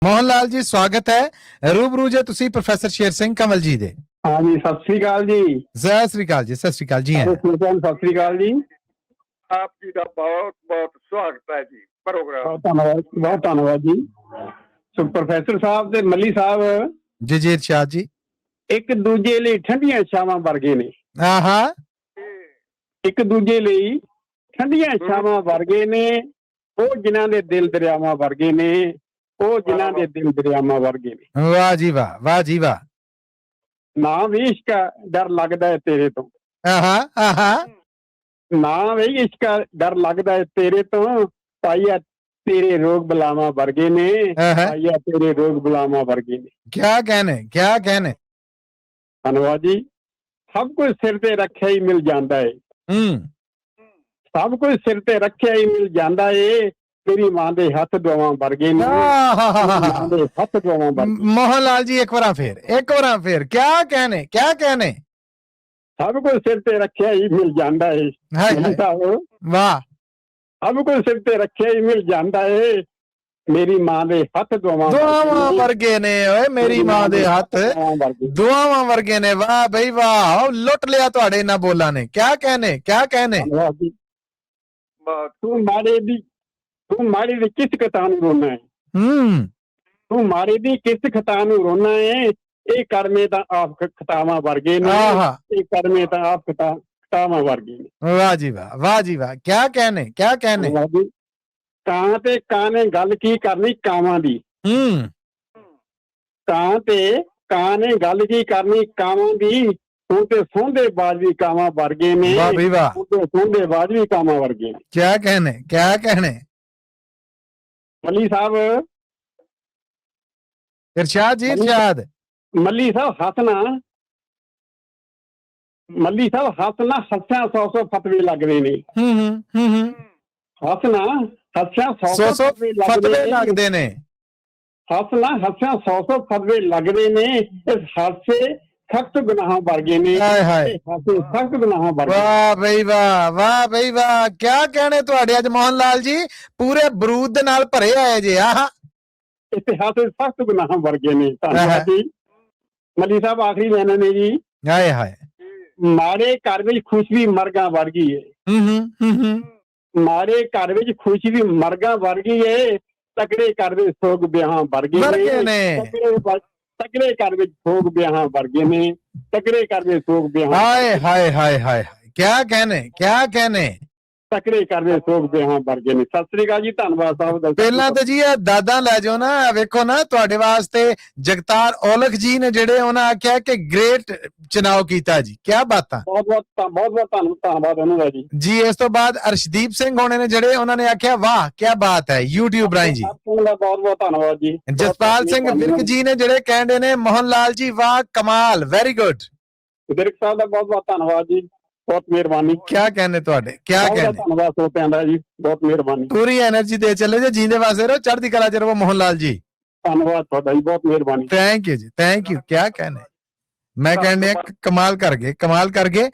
ਮੋਹਨ ਲਾਲ ਜੀ ਸਵਾਗਤ ਹੈ ਰੂਬਰੂ ਜੇ ਤੁਸੀਂ ਪ੍ਰੋਫੈਸਰ ਸ਼ੇਰ ਸਿੰਘ ਕੰਵਲ ਜੀ ਦੇ। हाँ जी, सत श्री अकाल जी। ਸਤਿ ਸ੍ਰੀ ਅਕਾਲ ਜੀ, ਸਤਿ ਸ੍ਰੀ ਅਕਾਲ ਜੀ। सत श्री अकाल जी। आप जी का बहुत बहुत स्वागत है जी प्रोग्राम। बहुत धन्यवाद जी। सो प्रोफेसर साहब ते मली साहब ਜੀ ਜੀ ਇਰਸ਼ਾਦ ਜੀ। एक दूजे ਲਈ ਠੰਡੀਆਂ ਛਾਵਾਂ ਵਰਗੇ ਨੇ। ਹਾਂ ਇੱਕ ਦੂਜੇ ਲਈ ਠੰਡੀਆਂ ਛਾਵਾਂ ਵਰਗੇ ਨੇ। ਉਹ ਜਿਨ੍ਹਾਂ ਦੇ ਦਿਲ ਦਰਿਆਵਾਂ ਵਰਗੇ ਨੇ। ਉਹ ਜਿਨ੍ਹਾਂ ਦੇ ਦਿਲ ਦਰਿਆਵਾਂ ਵਰਗੇ ਨੇ। ਵਾਹ ਜੀ ਵਾਹ, ਵਾਹ ਜੀ ਵਾਹ। ਨਾ ਵੀ ਇਸ਼ਕ ਡਰ ਲੱਗਦਾ ਹੈ ਤੇਰੇ ਤੋਂ। ਨਾ ਵੀ ਇਸ਼ਕ ਡਰ ਲੱਗਦਾ ਹੈ ਤੇਰੇ ਤੋਂ। ਪਾਈਆ ਤੇਰੇ ਰੋਗ ਬਲਾਵਾਂ ਵਰਗੇ ਨੇ। ਪਾਈਆ ਤੇਰੇ ਰੋਗ ਬਲਾਵਾਂ ਵਰਗੇ ਨੇ। ਕਿਆ ਕਹਿਣੇ, ਕਿਆ ਕਹਿਣੇ। ਧੰਨਵਾਦ ਜੀ। ਸਭ ਕੁਝ ਸਿਰ ਤੇ ਰੱਖਿਆ ਹੀ ਮਿਲ ਜਾਂਦਾ ਹੈ। ਸਭ ਕੁਝ ਸਿਰ ਤੇ ਰੱਖਿਆ ਹੀ ਮਿਲ ਜਾਂਦਾ ਏ। ਮੇਰੀ ਮਾਂ ਦੇ ਹੱਥ ਦੋਵਾਂ ਵਰਗੇ ਨੇ। ਹੱਥ ਦੋਵਾਂ ਵਰਗੇ। ਮੋਹਨ ਲਾਲ ਜੀ ਇੱਕ ਵਾਰ ਫੇਰ ਕਿਆ ਕਹਿਣੇ, ਕਿਆ ਕਹਿਣੇ। ਸਭ ਕੁਝ ਸਿਰ ਤੇ ਰੱਖਿਆ ਹੀ ਮਿਲ ਜਾਂਦਾ ਏ। ਵਾਹ। ਸਭ ਕੁਝ ਸਿਰ ਤੇ ਰੱਖਿਆ ਹੀ ਮਿਲ ਜਾਂਦਾ ਏ। ਮੇਰੀ ਮਾਂ ਦੇ ਹੱਥ ਦੋਵਾਂ ਵਰਗੇ ਨੇ। ਓਏ ਮੇਰੀ ਮਾਂ ਦੇ ਹੱਥ ਦੁਆਵਾਂ ਵਰਗੇ ਨੇ। ਵਾਹ ਬਈ ਵਾਹ, ਲੁੱਟ ਲਿਆ ਤੁਹਾਡੇ ਇਹਨਾਂ ਬੋਲਾਂ ਨੇ। ਕਿਆ ਕਹਿਣੇ, ਕਿਆ ਕਹਿਣੇ। ਤੂੰ ਮਾੜੇ ਦੀ ਕਿਸ ਖਤਾ ਨੂੰ ਰੋਣਾ ਹੈ। ਤੂੰ ਮਾੜੇ ਦੀ ਕਿਸ ਖਤਾ ਨੂੰ ਰੋਣਾ ਹੈ। ਇਹ ਕਰਮੇ ਤਾਂ ਆਪ ਖਤਾਵਾਂ ਵਰਗੇ ਨੇ। ਇਹ ਕਰਮੇ ਤਾਂ ਆਪ ਖਤਾਵਾਂ ਵਰਗੇ ਨੇ। ਵਾਹ ਜੀ ਵਾਹ, ਵਾਹ ਜੀ ਵਾਹ। ਕਿਆ ਕਹਿਣੇ, ਕਿਆ ਕਹਿਣੇ। ਕਾਂ ਤੇ ਕਾਂ ਨੇ ਗੱਲ ਕੀ ਕਰਨੀ ਕਾਵਾਂ ਦੀ। ਕਾਂ ਤੇ ਕਾਂ ਨੇ ਗੱਲ ਕੀ ਕਰਨੀ ਕਾਵਾਂ ਦੀ। ਹੁਣ ਤੇ ਸੌਂਦੇ ਬਾਜਵੀ ਕਾਵਾਂ ਵਰਗੇ ਨੇ। ਸੌਂਦੇ ਬਾਜਵੀ ਕਾਵਾਂ ਵਰਗੇ ਨੇ। ਕਿਆ ਕਹਿਣੇ, ਕਿਆ ਕਹਿਣੇ। ਮੱਲੀ ਸਾਹਿਬ। ਇਰਸ਼ਾਦ ਜੀ ਇਰਸ਼ਾਦ। ਮੱਲੀ ਸਾਹਿਬ ਹੱਸਣਾ। ਮੱਲੀ ਸਾਹਿਬ ਹੱਸਣਾ ਹੱਸਿਆ 100 ਫਤਵੇ ਲੱਗਦੇ ਨੇ। ਹੱਸਣਾ ਹੱਸਿਆ 100 ਫਤਵੇ ਲੱਗਦੇ ਨੇ। ਹੱਸਣਾ ਹੱਸਿਆ 100 ਫਤਵੇ ਲੱਗਦੇ ਨੇ। ਇਸ ਹਾਸੇ ਸਖਤ ਗੁਨਾਹਾਂ ਵਰਗੇ ਨੇ। ਸਖਤ ਗੁਨਾਹਾਂ ਵਰਗੇ। ਵਾਹ ਬਈ ਵਾਹ, ਵਾਹ ਬਈ ਵਾਹ। ਕਿਆ ਕਹਿਣੇ ਤੁਹਾਡੇ ਅੱਜ ਮੋਹਨ ਲਾਲ ਜੀ ਪੂਰੇ ਬਰੂਦ ਦੇ ਨਾਲ ਭਰੇ ਆਏ ਜੇ। ਇਤਿਹਾਸ ਸਖਤ ਗੁਨਾਹਾਂ ਵਰਗੇ ਨੇ। ਧੰਨਵਾਦ ਜੀ। ਮੱਲੀ ਸਾਹਿਬ ਆਖਰੀ ਲੈਣਾ ਨੇ ਜੀ। ਹਾਏ ਹਾਏ। ਮਾੜੇ ਘਰ ਵਿੱਚ ਖੁਸ਼ੀ ਮਰਗਾਂ ਵਰਗੀ ਏ। ਮਾੜੇ ਘਰ ਵਿੱਚ ਖੁਸ਼ੀ ਵੀ ਮਰਗਾਂ ਵਰਗੀ ਏ। ਤਕੜੇ ਘਰ ਵਿੱਚ ਸੋਗ ਵਿਆਹਾਂ ਵਰਗੇ ਨੇ। ਤਕੜੇ ਘਰ ਵਿੱਚ ਸੋਗ ਵਿਆਹਾਂ ਵਰਗੇ ਨੇ। ਤਕੜੇ ਘਰ ਵਿੱਚ ਸੋਗ ਵਿਆਹਾਂ। ਹਾਏ ਹਾਏ ਹਾਏ ਹਾਏ। ਕਿਆ ਕਹਿਣੇ, ਕਿਆ ਕਹਿਣੇ। ਤਕੜੇ ਘਰ ਵਿੱਚ ਸੋਗ ਵਿਆਹਾਂ ਵਰਗੇ ਨੇ। ਸਤਿ ਸ੍ਰੀ ਅਕਾਲ ਜੀ। ਧੰਨਵਾਦ ਸਾਹਿਬ। ਪਹਿਲਾਂ ਤਾਂ ਜੀ ਇਹ ਦਾਦਾ ਲੈ ਜਾਓ ਨਾ। ਵੇਖੋ ਨਾ ਤੁਹਾਡੇ ਵਾਸਤੇ ਜਗਤਾਰ ਔਲਖ ਜੀ ਨੇ ਜਿਹੜੇ ਉਹਨਾਂ ਆਖਿਆ ਕਿ ਗ੍ਰੇਟ ਚੁਣਾਵ ਕੀਤਾ ਜੀ। ਕਿਆ ਬਾਤਾਂ। ਬਹੁਤ ਬਹੁਤ ਧੰਨਵਾਦ ਉਹਨਾਂ ਦਾ ਜੀ। ਜੀ ਇਸ ਤੋਂ ਬਾਅਦ ਅਰਸ਼ਦੀਪ ਸਿੰਘ ਹੋਣੇ ਨੇ ਜਿਹੜੇ ਉਹਨਾਂ ਨੇ ਆਖਿਆ ਵਾਹ ਕਿਆ ਬਾਤ ਹੈ YouTube ਰਾਹੀਂ ਜੀ। ਬਹੁਤ ਧੰਨਵਾਦ ਜੀ। ਜਸਪਾਲ ਸਿੰਘ ਵਿਰਕ ਜੀ ਨੇ ਜਿਹੜੇ ਕਹਿੰਦੇ ਨੇ ਮੋਹਨ ਲਾਲ ਜੀ ਵਾਹ ਕਮਾਲ, ਵੈਰੀ ਗੁੱਡ। ਵਿਰਕ ਸਾਹਿਬ ਦਾ ਬਹੁਤ ਧੰਨਵਾਦ ਜੀ। ਬਹੁਤ ਮਿਹਰਬਾਨੀ। ਕਿਆ ਕਹਿੰਦੇ ਤੁਹਾਡੇ, ਕਿਆ ਕਹਿੰਦੇ। ਧੰਨਵਾਦ ਸੋਤਿਆਂ ਦਾ ਜੀ। ਬਹੁਤ ਮਿਹਰਬਾਨੀ। ਪੂਰੀ એનર્ਜੀ ਦੇ ਚੱਲੇ ਜੇ। ਜੀਂਦੇ ਵਾਸਤੇ ਰਹੋ, ਚੜ੍ਹਦੀ ਕਲਾ ਚ ਰਹੋ ਮੋਹਨ ਲਾਲ ਜੀ। ਧੰਨਵਾਦ ਤੁਹਾਡਾ ਜੀ। ਬਹੁਤ ਮਿਹਰਬਾਨੀ। ਥੈਂਕ ਯੂ ਜੀ, ਥੈਂਕ ਯੂ। ਕਿਆ ਕਹਿੰਦੇ। ਮੈਂ ਕਹਿੰਦੇ ਕਮਾਲ ਕਰ ਗਏ, ਕਮਾਲ ਕਰ ਗਏ।